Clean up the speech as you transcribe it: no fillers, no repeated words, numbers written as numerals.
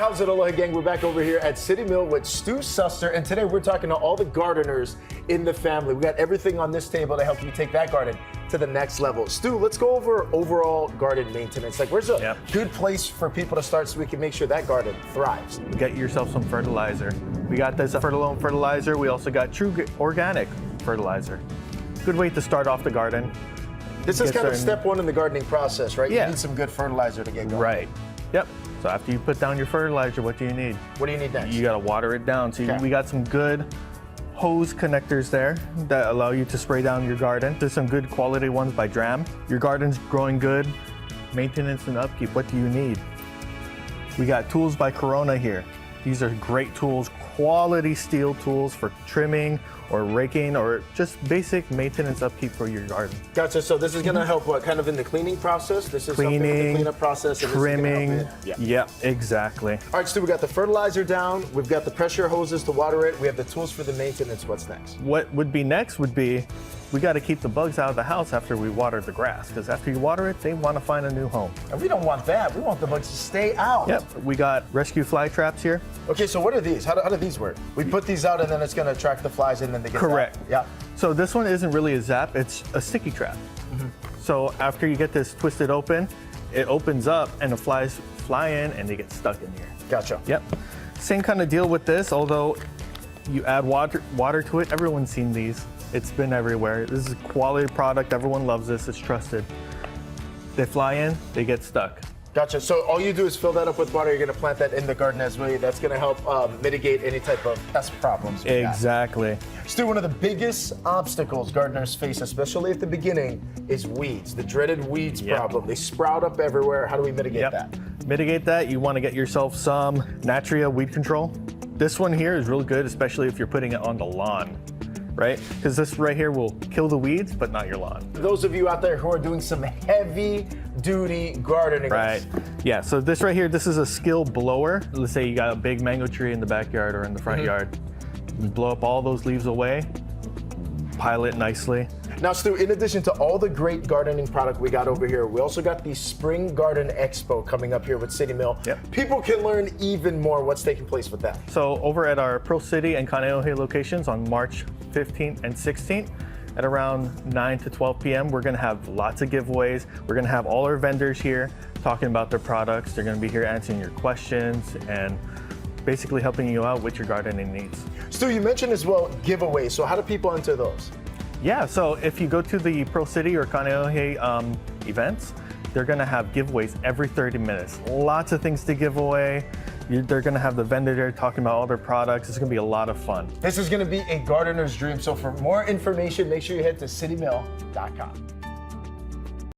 how's it, Aloha gang? We're back over here at City Mill with Stu Suster, and today we're talking to all the gardeners in the family. We got everything on this table to help you take that garden to the next level. Stu, let's go over overall garden maintenance. Like, where's a good place for people to start so we can make sure that garden thrives? Get yourself some fertilizer. We got this Fertilome fertilizer. We also got true organic fertilizer. Good way to start off the garden. This is kind of step one in the gardening process, right? Yeah. You need some good fertilizer to get going. Right. Yep. So after you put down your fertilizer, what do you need? What do you need next? You got to water it down. So we got some good hose connectors there that allow you to spray down your garden. There's some good quality ones by Dram. Your garden's growing good. Maintenance and upkeep, what do you need? We got tools by Corona here. These are great tools, quality steel tools for trimming or raking or just basic maintenance upkeep for your garden. Gotcha. So this is going to help what, kind of in the cleaning process? This is cleaning, something in the cleanup process. And trimming. This is gonna yeah, exactly. All right, Stu, we got the fertilizer down. We've got the pressure hoses to water it. We have the tools for the maintenance. What's next? What would be next would be, we got to keep the bugs out of the house after we water the grass, because after you water it, they want to find a new home. And we don't want that. We want the bugs to stay out. Yep, we got rescue fly traps here. Okay, so what are these? How do these work? We put these out and then it's going to attract the flies and then they get Correct. zapped. Yeah. So this one isn't really a zap, it's a sticky trap. So after you get this twisted open, it opens up and the flies fly in and they get stuck in here. Gotcha. Yep. Same kind of deal with this, although you add water to it. Everyone's seen these. It's been everywhere. This is a quality product. Everyone loves this. It's trusted. They fly in, they get stuck. Gotcha. So all you do is fill that up with water. You're going to plant that in the garden as well. That's going to help mitigate any type of pest problems. Exactly. Stu, one of the biggest obstacles gardeners face, especially at the beginning, is weeds. The dreaded weeds problem. They sprout up everywhere. How do we mitigate that? Mitigate that. You want to get yourself some Natria weed control. This one here is really good, especially if you're putting it on the lawn. Right? Because this right here will kill the weeds, but not your lawn. Those of you out there who are doing some heavy duty gardening. Right. Yeah, so this right here, this is a skill blower. Let's say you got a big mango tree in the backyard or in the front yard. You blow up all those leaves away, pile it nicely. Now, Stu, in addition to all the great gardening product we got over here, we also got the Spring Garden Expo coming up here with City Mill. People can learn even more. What's taking place with that? So over at our Pearl City and Kaneohe locations on March 15th and 16th at around 9 to 12 p.m., we're going to have lots of giveaways. We're going to have all our vendors here talking about their products. They're going to be here answering your questions and basically helping you out with your gardening needs. Stu, you mentioned as well giveaways. So how do people enter those? Yeah, so if you go to the Pearl City or Kaneohe events, they're gonna have giveaways every 30 minutes. Lots of things to give away. They're gonna have the vendor there talking about all their products. It's gonna be a lot of fun. This is gonna be a gardener's dream. So for more information, make sure you head to citymill.com.